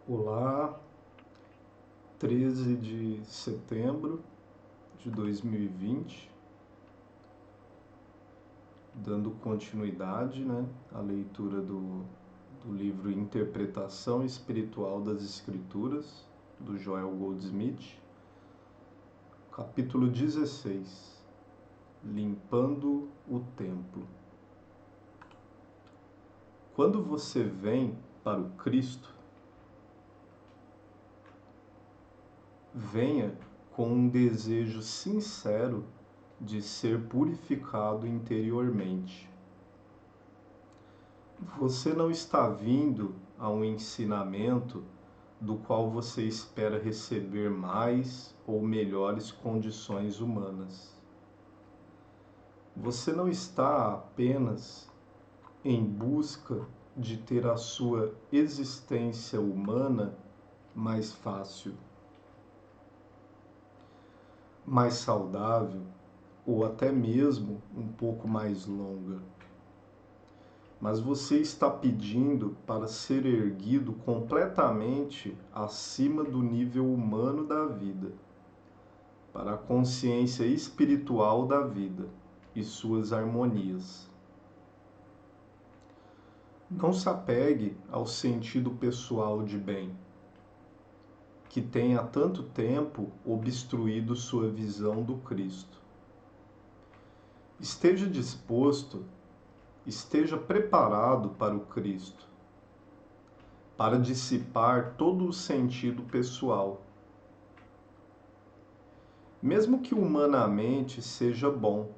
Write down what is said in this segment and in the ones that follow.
Olá, 13 de setembro de 2020, dando continuidade, à leitura do livro Interpretação Espiritual das Escrituras, do Joel Goldsmith, capítulo 16, Limpando o Templo. Quando você vem para o Cristo, venha com um desejo sincero de ser purificado interiormente. Você não está vindo a um ensinamento do qual você espera receber mais ou melhores condições humanas. Você não está apenas em busca de ter a sua existência humana mais fácil, mais saudável ou até mesmo um pouco mais longa. Mas você está pedindo para ser erguido completamente acima do nível humano da vida, para a consciência espiritual da vida e suas harmonias. Não se apegue ao sentido pessoal de bem, que tem há tanto tempo obstruído sua visão do Cristo. Esteja disposto, esteja preparado para o Cristo, para dissipar todo o sentido pessoal. Mesmo que humanamente seja bom,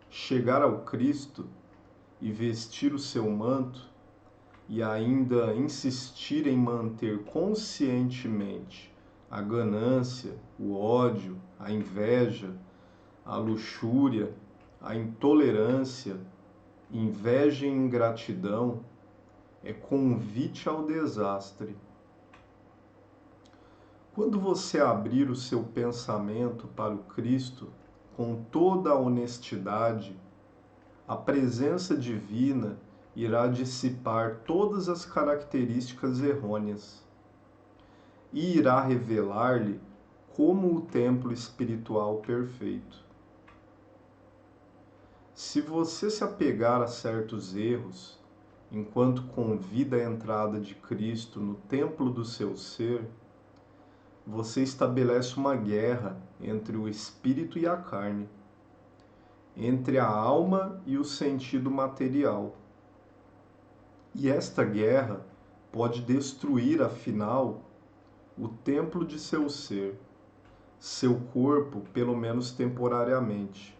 chegar ao Cristo e vestir o seu manto e ainda insistir em manter conscientemente a ganância, o ódio, a inveja, a luxúria, a intolerância, inveja e ingratidão é convite ao desastre. Quando você abrir o seu pensamento para o Cristo com toda a honestidade, a presença divina irá dissipar todas as características errôneas e irá revelar-lhe como o templo espiritual perfeito. Se você se apegar a certos erros, enquanto convida a entrada de Cristo no templo do seu ser, você estabelece uma guerra entre o espírito e a carne, entre a alma e o sentido material. E esta guerra pode destruir, afinal, o templo de seu ser, seu corpo, pelo menos temporariamente.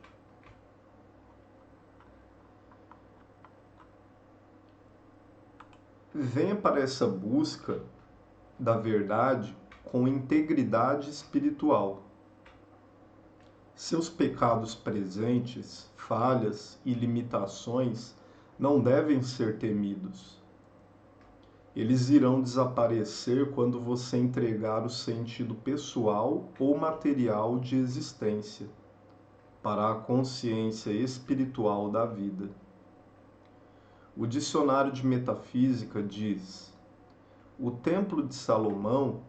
Venha para essa busca da verdade com integridade espiritual. Seus pecados presentes, falhas e limitações não devem ser temidos. Eles irão desaparecer quando você entregar o sentido pessoal ou material de existência para a consciência espiritual da vida. O dicionário de metafísica diz: o Templo de Salomão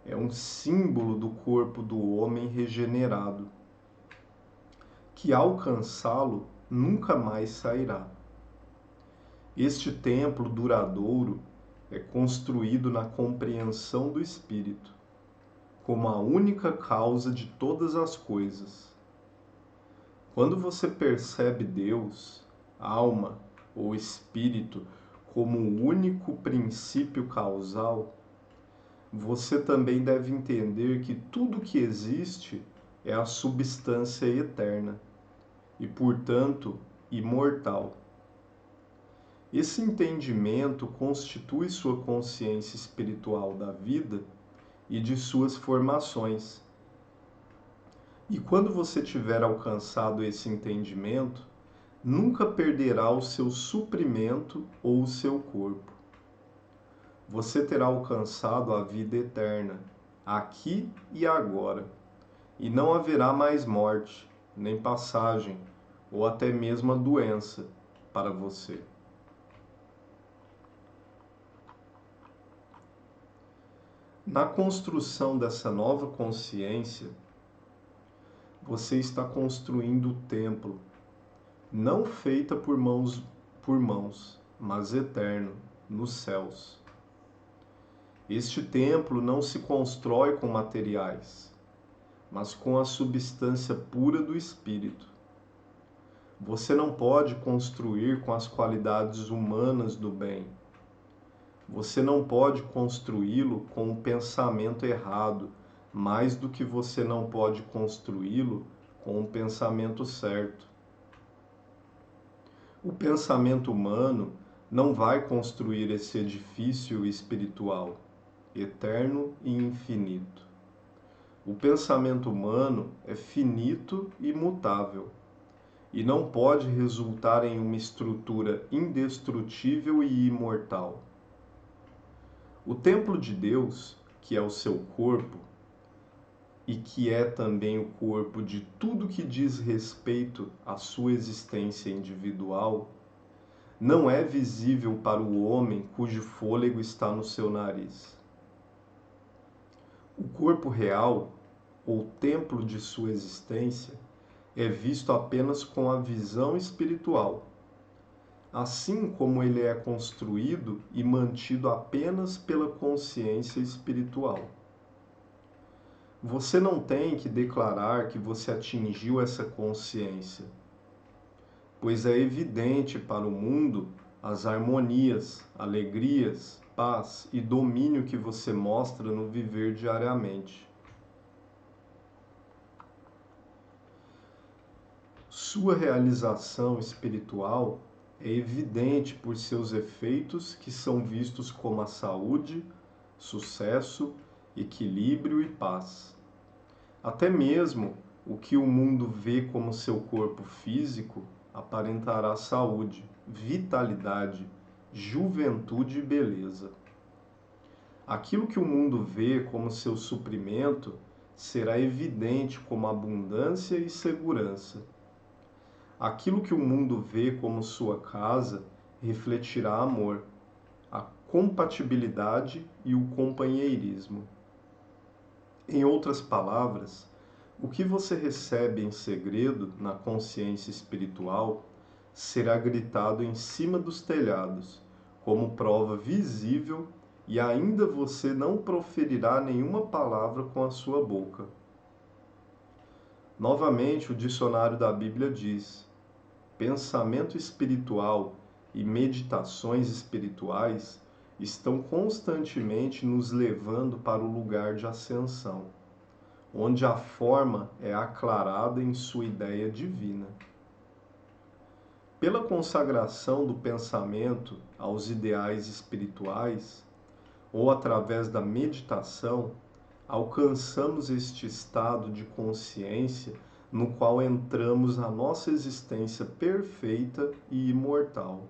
é um símbolo do corpo do homem regenerado, que ao alcançá-lo nunca mais sairá. Este templo duradouro é construído na compreensão do Espírito, como a única causa de todas as coisas. Quando você percebe Deus, alma ou Espírito como o único princípio causal, você também deve entender que tudo que existe é a substância eterna e, portanto, imortal. Esse entendimento constitui sua consciência espiritual da vida e de suas formações. E quando você tiver alcançado esse entendimento, nunca perderá o seu suprimento ou o seu corpo. Você terá alcançado a vida eterna, aqui e agora, e não haverá mais morte, nem passagem, ou até mesmo a doença para você. Na construção dessa nova consciência, você está construindo o templo, não feita por mãos, mas eterno, nos céus. Este templo não se constrói com materiais, mas com a substância pura do Espírito. Você não pode construir com as qualidades humanas do bem. Você não pode construí-lo com o pensamento errado, mais do que você não pode construí-lo com o pensamento certo. O pensamento humano não vai construir esse edifício espiritual, eterno e infinito. O pensamento humano é finito e mutável, e não pode resultar em uma estrutura indestrutível e imortal. O templo de Deus, que é o seu corpo, e que é também o corpo de tudo que diz respeito à sua existência individual, não é visível para o homem cujo fôlego está no seu nariz. O corpo real, ou templo de sua existência, é visto apenas com a visão espiritual, assim como ele é construído e mantido apenas pela consciência espiritual. Você não tem que declarar que você atingiu essa consciência, pois é evidente para o mundo as harmonias, alegrias, paz e domínio que você mostra no viver diariamente. Sua realização espiritual é evidente por seus efeitos que são vistos como a saúde, sucesso, equilíbrio e paz. Até mesmo o que o mundo vê como seu corpo físico aparentará saúde, vitalidade, juventude e beleza. Aquilo que o mundo vê como seu suprimento será evidente como abundância e segurança. Aquilo que o mundo vê como sua casa refletirá amor, a compatibilidade e o companheirismo. Em outras palavras, o que você recebe em segredo na consciência espiritual será gritado em cima dos telhados, como prova visível, e ainda você não proferirá nenhuma palavra com a sua boca. Novamente, o dicionário da Bíblia diz: pensamento espiritual e meditações espirituais estão constantemente nos levando para o lugar de ascensão, onde a forma é aclarada em sua ideia divina. Pela consagração do pensamento aos ideais espirituais, ou através da meditação, alcançamos este estado de consciência no qual entramos na nossa existência perfeita e imortal.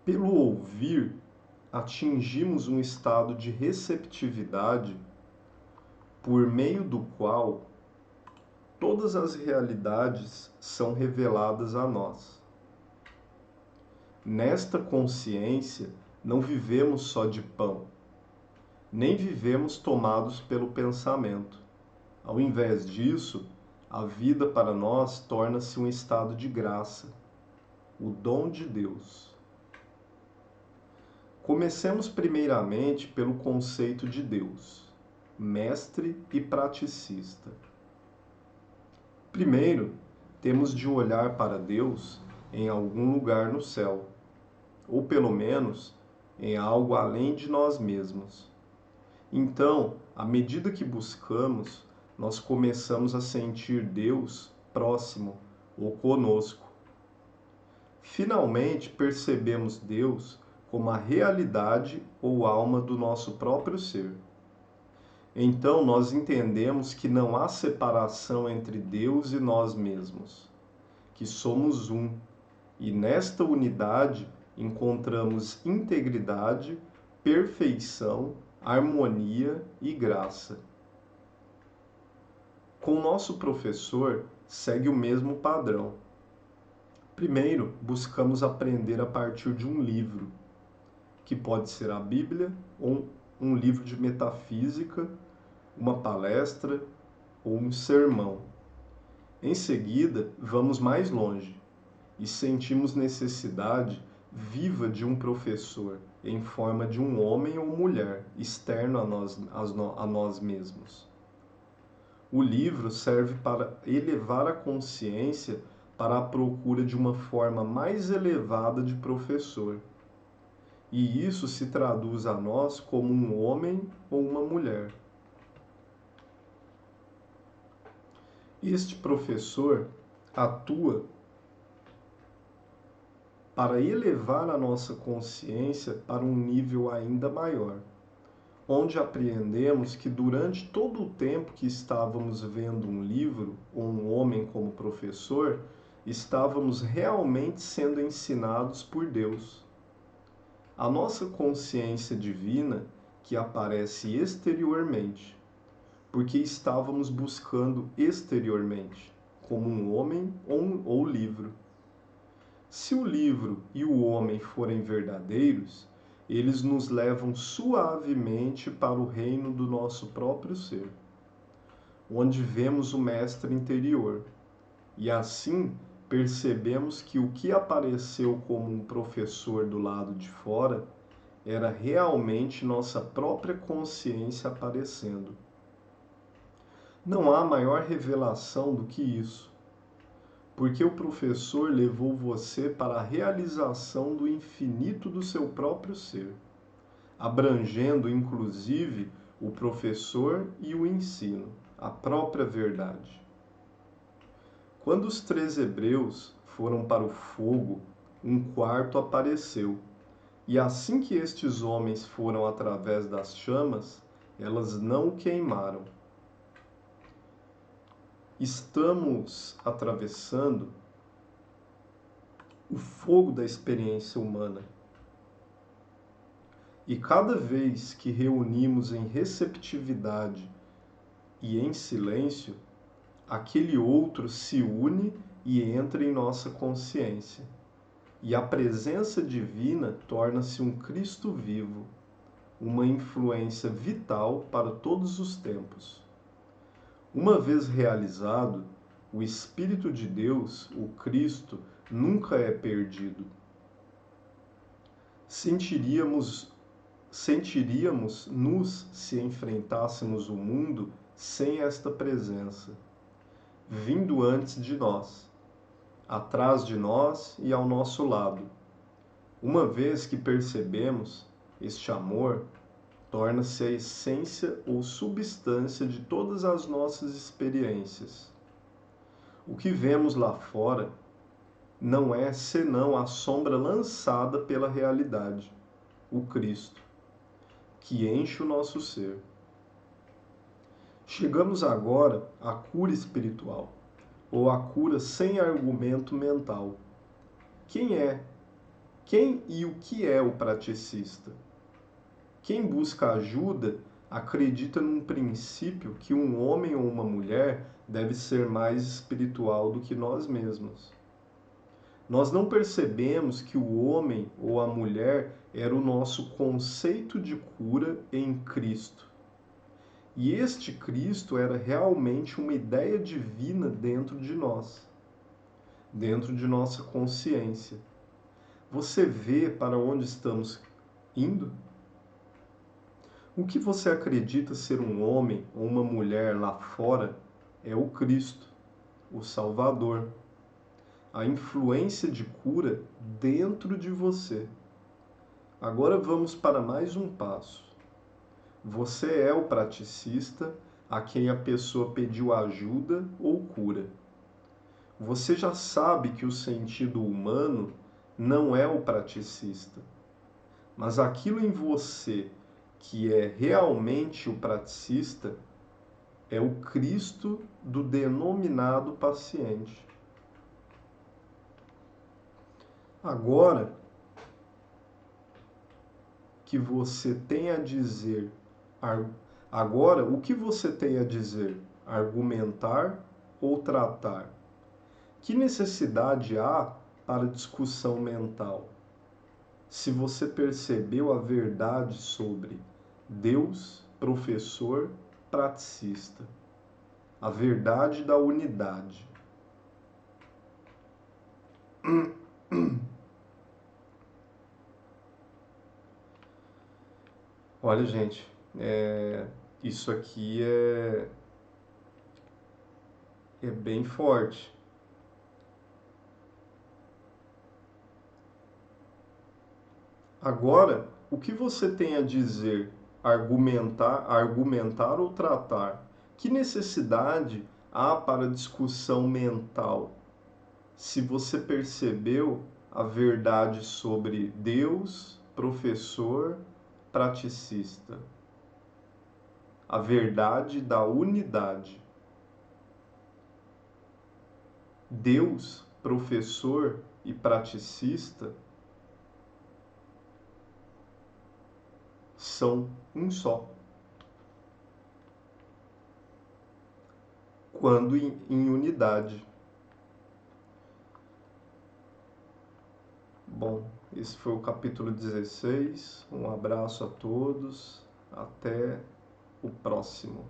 Pelo ouvir, atingimos um estado de receptividade por meio do qual todas as realidades são reveladas a nós. Nesta consciência, não vivemos só de pão, nem vivemos tomados pelo pensamento. Ao invés disso, a vida para nós torna-se um estado de graça, o dom de Deus. Comecemos primeiramente pelo conceito de Deus, mestre e praticista. Primeiro, temos de olhar para Deus em algum lugar no céu, ou pelo menos em algo além de nós mesmos. Então, à medida que buscamos, nós começamos a sentir Deus próximo ou conosco. Finalmente, percebemos Deus como a realidade ou alma do nosso próprio ser. Então, nós entendemos que não há separação entre Deus e nós mesmos, que somos um, e nesta unidade encontramos integridade, perfeição, harmonia e graça. Com nosso professor, segue o mesmo padrão. Primeiro, buscamos aprender a partir de um livro, que pode ser a Bíblia ou um livro de metafísica, uma palestra ou um sermão. Em seguida, vamos mais longe e sentimos necessidade viva de um professor em forma de um homem ou mulher externo a nós mesmos. O livro serve para elevar a consciência para a procura de uma forma mais elevada de professor. E isso se traduz a nós como um homem ou uma mulher. Este professor atua para elevar a nossa consciência para um nível ainda maior, onde apreendemos que durante todo o tempo que estávamos vendo um livro ou um homem como professor, estávamos realmente sendo ensinados por Deus. A nossa consciência divina que aparece exteriormente, porque estávamos buscando exteriormente, como um homem ou livro. Se o livro e o homem forem verdadeiros, eles nos levam suavemente para o reino do nosso próprio ser, onde vemos o mestre interior, e assim percebemos que o que apareceu como um professor do lado de fora era realmente nossa própria consciência aparecendo. Não há maior revelação do que isso, porque o professor levou você para a realização do infinito do seu próprio ser, abrangendo inclusive o professor e o ensino, a própria verdade. Quando os 3 hebreus foram para o fogo, um quarto apareceu, e assim que estes homens foram através das chamas, elas não o queimaram. Estamos atravessando o fogo da experiência humana. E cada vez que reunimos em receptividade e em silêncio, aquele outro se une e entra em nossa consciência. E a presença divina torna-se um Cristo vivo, uma influência vital para todos os tempos. Uma vez realizado, o Espírito de Deus, o Cristo, nunca é perdido. Sentiríamos-nos se enfrentássemos o mundo sem esta presença, vindo antes de nós, atrás de nós e ao nosso lado. Uma vez que percebemos, este amor torna-se a essência ou substância de todas as nossas experiências. O que vemos lá fora não é senão a sombra lançada pela realidade, o Cristo, que enche o nosso ser. Chegamos agora à cura espiritual, ou à cura sem argumento mental. Quem e o que é o praticista? Quem busca ajuda acredita num princípio que um homem ou uma mulher deve ser mais espiritual do que nós mesmos. Nós não percebemos que o homem ou a mulher era o nosso conceito de cura em Cristo. E este Cristo era realmente uma ideia divina dentro de nós, dentro de nossa consciência. Você vê para onde estamos indo? O que você acredita ser um homem ou uma mulher lá fora é o Cristo, o Salvador. A influência de cura dentro de você. Agora vamos para mais um passo. Você é o praticista a quem a pessoa pediu ajuda ou cura. Você já sabe que o sentido humano não é o praticista, mas aquilo em você que é realmente o praticista é o Cristo do denominado paciente. Agora que você tem a dizer, agora o que você tem a dizer? Argumentar ou tratar? Que necessidade há para discussão mental? Se você percebeu a verdade sobre Deus, professor, praticista. A verdade da unidade. Olha, gente, isso aqui é bem forte. Agora, o que você tem a dizer? Argumentar ou tratar? Que necessidade há para discussão mental? Se você percebeu a verdade sobre Deus, professor, praticista, a verdade da unidade. Deus, professor e praticista são um só. Quando em unidade. Bom, esse foi o capítulo 16. Um abraço a todos. Até o próximo.